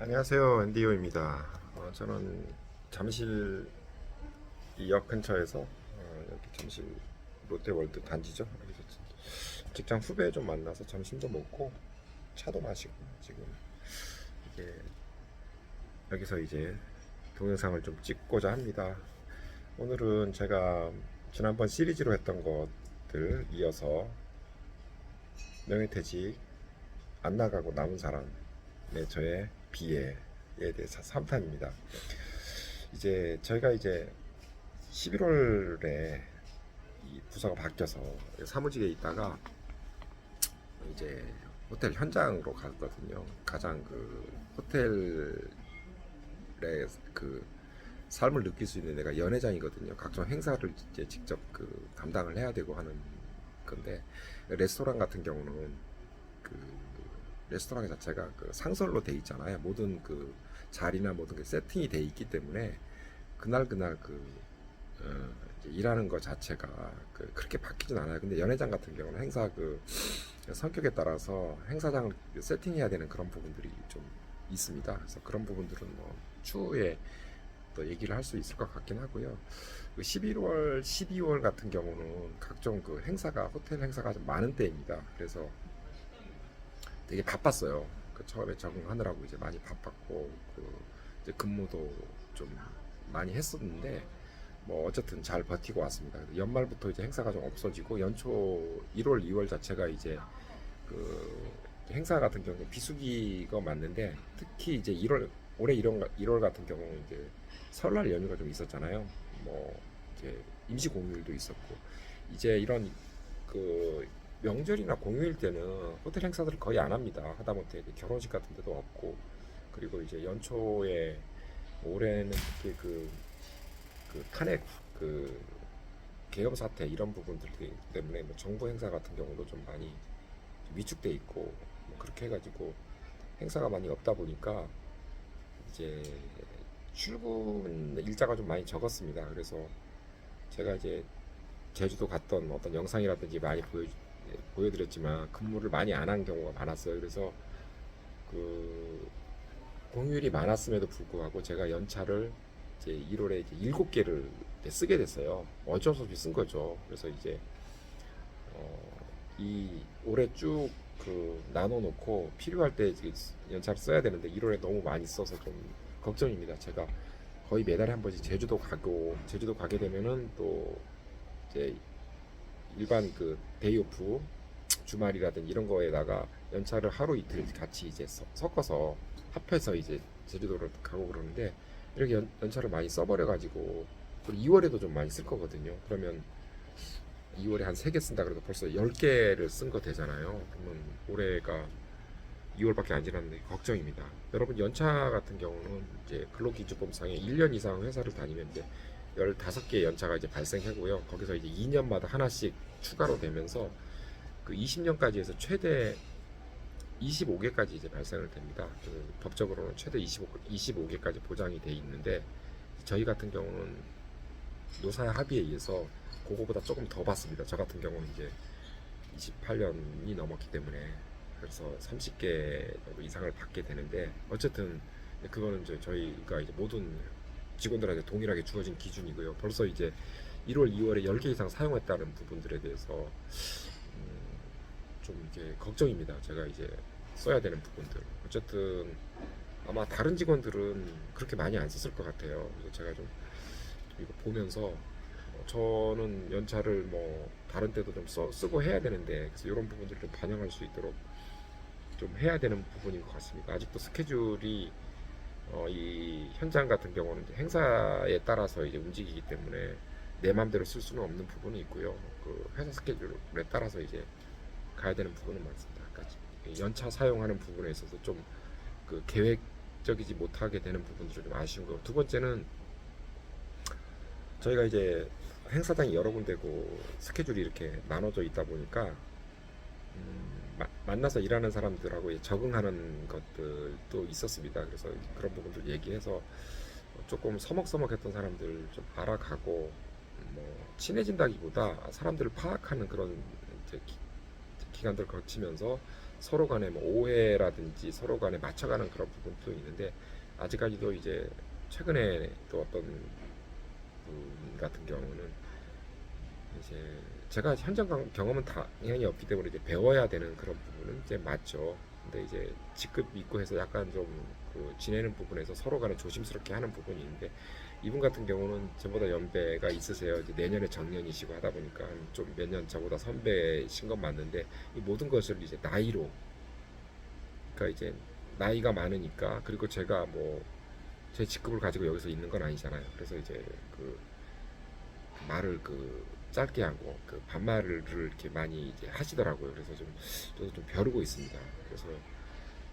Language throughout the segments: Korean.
안녕하세요, 앤디오입니다. 저는 잠실 이역 근처에서 여기 잠실 롯데월드 단지죠. 여기서 직장 후배 좀 만나서 점심도 먹고 차도 마시고 지금 이게 여기서 이제 동영상을 좀 찍고자 합니다. 오늘은 제가 지난번 시리즈로 했던 것들 이어서 명예퇴직 안 나가고 남은 사람의 저의 비애에 대해서 3탄입니다. 이제 저희가 이제 11월에 이 부서가 바뀌어서 사무직에 있다가 이제 호텔 현장으로 갔거든요. 가장 그 호텔의 그 삶을 느낄 수 있는 데가 연회장이거든요. 각종 행사를 이제 직접 그 감당을 해야 되고 하는 건데, 레스토랑 같은 경우는 그 레스토랑 자체가 그 상설로 돼 있잖아요. 모든 그 자리나 모든 게 세팅이 돼 있기 때문에 그날 이제 일하는 것 자체가 그렇게 바뀌진 않아요. 근데 연회장 같은 경우는 행사 그 성격에 따라서 행사장을 세팅해야 되는 그런 부분들이 좀 있습니다. 그래서 그런 부분들은 뭐 추후에 또 얘기를 할 수 있을 것 같긴 하고요. 그 11월, 12월 같은 경우는 각종 그 행사가 호텔 행사가 좀 많은 때입니다. 그래서 되게 바빴어요. 그 처음에 적응하느라고 이제 많이 바빴고 이제 근무도 좀 많이 했었는데 뭐 어쨌든 잘 버티고 왔습니다. 연말부터 이제 행사가 좀 없어지고 연초 1월, 2월 자체가 이제 그 행사 같은 경우 비수기가 맞는데, 특히 이제 1월 올해 1월 같은 경우 이제 설날 연휴가 좀 있었잖아요. 뭐 이제 임시 공휴일도 있었고, 이제 이런 그 명절이나 공휴일 때는 호텔 행사들을 거의 안 합니다. 하다못해 결혼식 같은 데도 없고, 그리고 이제 연초에 올해는 특히 그 탄핵 그 계엄 사태 이런 부분들 때문에 뭐 정부 행사 같은 경우도 좀 많이 위축돼 있고, 뭐 그렇게 해가지고 행사가 많이 없다 보니까 이제 출근 일자가 좀 많이 적었습니다. 그래서 제가 이제 제주도 갔던 어떤 영상이라든지 많이 보여드렸지만 근무를 많이 안 한 경우가 많았어요. 그래서 그 공휴일이 많았음에도 불구하고 제가 연차를 이제 1월에 이제 7개를 쓰게 됐어요. 어쩔 수 없이 쓴 거죠. 그래서 이제 이 올해 쭉 그 나눠놓고 필요할 때 연차를 써야 되는데 1월에 너무 많이 써서 좀 걱정입니다. 제가 거의 매달에 한 번씩 제주도 가게 되면은 또 이제 일반 그 데이오프 주말이라든지 이런 거에다가 연차를 하루 이틀 같이 이제 섞어서 합해서 이제 제주도를 가고 그러는데, 이렇게 연차를 많이 써버려 가지고 2월에도 좀 많이 쓸 거거든요. 그러면 2월에 한 3개 쓴다 그래도 벌써 10개를 쓴 거 되잖아요. 그러면 올해가 2월밖에 안 지났는데 걱정입니다. 여러분 연차 같은 경우는 이제 근로기준법상에 1년 이상 회사를 다니면 이제 15개의 연차가 이제 발생하고요. 거기서 이제 2년마다 하나씩 추가로 되면서 그 20년까지 해서 최대 25개까지 이제 발생을 됩니다. 그 법적으로는 최대 25개까지 보장이 돼 있는데, 저희 같은 경우는 노사 합의에 의해서 그거보다 조금 더 받습니다. 저 같은 경우는 이제 28년이 넘었기 때문에 그래서 30개 정도 이상을 받게 되는데, 어쨌든 그거는 이제 저희가 이제 모든 직원들한테 동일하게 주어진 기준이고요. 벌써 이제 1월, 2월에 10개 이상 사용했다는 부분들에 대해서 좀 이게 걱정입니다. 제가 이제 써야 되는 부분들. 어쨌든 아마 다른 직원들은 그렇게 많이 안 썼을 것 같아요. 그래서 제가 좀 이거 보면서 저는 연차를 뭐 다른 때도 좀 쓰고 해야 되는데, 그래서 이런 부분들을 좀 반영할 수 있도록 좀 해야 되는 부분인 것 같습니다. 아직도 스케줄이 이 현장 같은 경우는 이제 행사에 따라서 이제 움직이기 때문에 내 마음대로 쓸 수는 없는 부분이 있고요. 그 회사 스케줄에 따라서 이제 가야 되는 부분은 많습니다. 그러니까 연차 사용하는 부분에 있어서 좀 그 계획적이지 못하게 되는 부분들이 좀 아쉬운 거고, 두 번째는 저희가 이제 행사장이 여러 군데고 스케줄이 이렇게 나눠져 있다 보니까 만나서 일하는 사람들하고 적응하는 것들도 있었습니다. 그래서 그런 부분들 얘기해서 조금 서먹서먹했던 사람들 좀 알아가고, 뭐 친해진다기보다 사람들을 파악하는 그런 이제 기간들을 거치면서 서로 간에 뭐 오해라든지 서로 간에 맞춰가는 그런 부분도 있는데 아직까지도 이제 최근에 또 어떤 분 같은 경우는 이제 제가 현장 경험은 당연히 없기 때문에 이제 배워야 되는 그런 부분은 이제 맞죠. 근데 이제 직급 있고 해서 약간 좀 그 지내는 부분에서 서로 간에 조심스럽게 하는 부분이 있는데 이분 같은 경우는 저보다 연배가 있으세요. 이제 내년에 정년이시고 하다 보니까 좀 몇 년 저보다 선배신 건 맞는데 이 모든 것을 이제 나이로 그러니까 이제 나이가 많으니까 그리고 제가 뭐 제 직급을 가지고 여기서 있는 건 아니잖아요. 그래서 이제 그 말을 그 짧게 하고 그 반말을 이렇게 많이 이제 하시더라고요. 그래서 좀 저도 좀 벼르고 있습니다. 그래서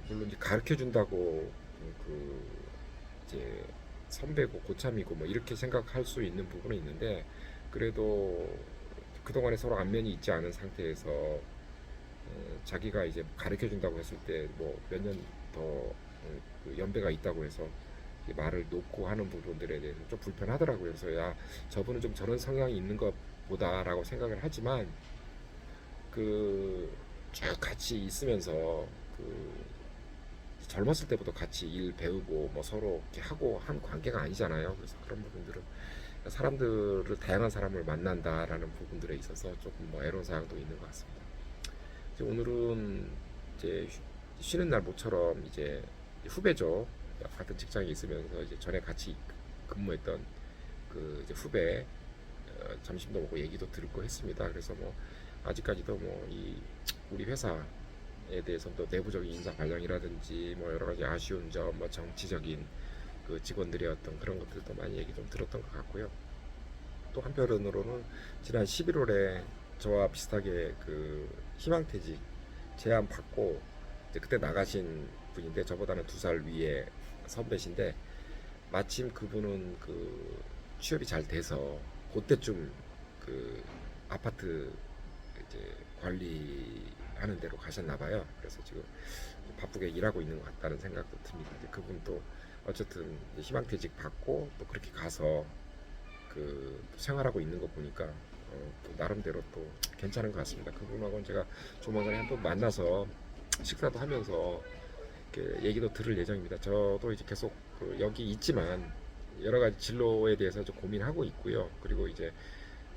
물론 이제 가르쳐 준다고 그 이제 선배고 고참이고 뭐 이렇게 생각할 수 있는 부분은 있는데 그래도 그동안에 서로 안면이 있지 않은 상태에서 자기가 이제 가르쳐 준다고 했을 때 뭐 몇 년 더 그 연배가 있다고 해서 말을 놓고 하는 부분들에 대해서 좀 불편하더라고요. 그래서 야 저분은 좀 저런 성향이 있는 것보다라고 생각을 하지만 그 쭉 같이 있으면서 그 젊었을 때부터 같이 일 배우고 뭐 서로 이렇게 하고 한 관계가 아니잖아요. 그래서 그런 부분들은 사람들을 다양한 사람을 만난다라는 부분들에 있어서 조금 뭐 애로사항도 있는 것 같습니다. 이제 오늘은 이제 쉬는 날 모처럼 이제 후배죠. 같은 직장에 있으면서 이제 전에 같이 근무했던 그 이제 후배 점심도 먹고 얘기도 들고 했습니다. 그래서 뭐 아직까지도 뭐 이 우리 회사에 대해서 또 내부적인 인사 발령이라든지 뭐 여러 가지 아쉬운 점, 뭐 정치적인 그 직원들의 어떤 그런 것들도 많이 얘기 좀 들었던 것 같고요. 또 한편으로는 지난 11월에 저와 비슷하게 그 희망퇴직 제안 받고 이제 그때 나가신 분인데 저보다는 2살 위에 선배신데 마침 그분은 그 취업이 잘 돼서 그때쯤 그 아파트 이제 관리하는 데로 가셨나 봐요. 그래서 지금 바쁘게 일하고 있는 것 같다는 생각도 듭니다. 이제 그분도 어쨌든 희망퇴직 받고 또 그렇게 가서 그 생활하고 있는 거 보니까 또 나름대로 또 괜찮은 것 같습니다. 그분하고는 제가 조만간에 한번 만나서 식사도 하면서 이렇게 얘기도 들을 예정입니다. 저도 이제 계속 그 여기 있지만 여러 가지 진로에 대해서 좀 고민하고 있고요. 그리고 이제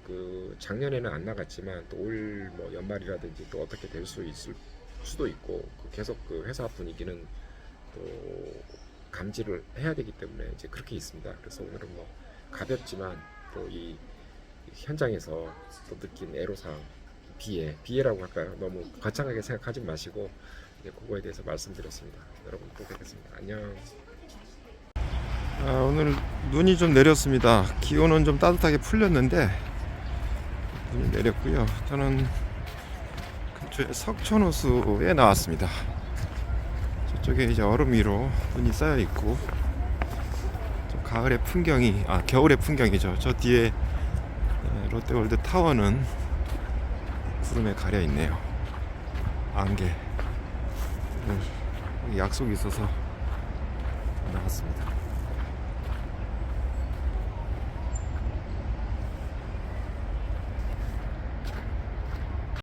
그 작년에는 안 나갔지만 또 올 뭐 연말이라든지 또 어떻게 될 수 있을 수도 있고 그 계속 그 회사 분위기는 또 감지를 해야 되기 때문에 이제 그렇게 있습니다. 그래서 오늘은 뭐 가볍지만 또 이 현장에서 또 느낀 애로사항 비애라고 할까요? 너무 거창하게 생각하지 마시고 이제 그거에 대해서 말씀드렸습니다. 여러분 또 뵙겠습니다. 안녕. 오늘 눈이 좀 내렸습니다. 기온은 좀 따뜻하게 풀렸는데 눈이 내렸고요. 저는 근처에 석촌호수에 나왔습니다. 저쪽에 이제 얼음 위로 눈이 쌓여 있고 가을의 풍경이 겨울의 풍경이죠. 저 뒤에 롯데월드 타워는 구름에 가려 있네요. 안개. 약속이 있어서 나왔습니다.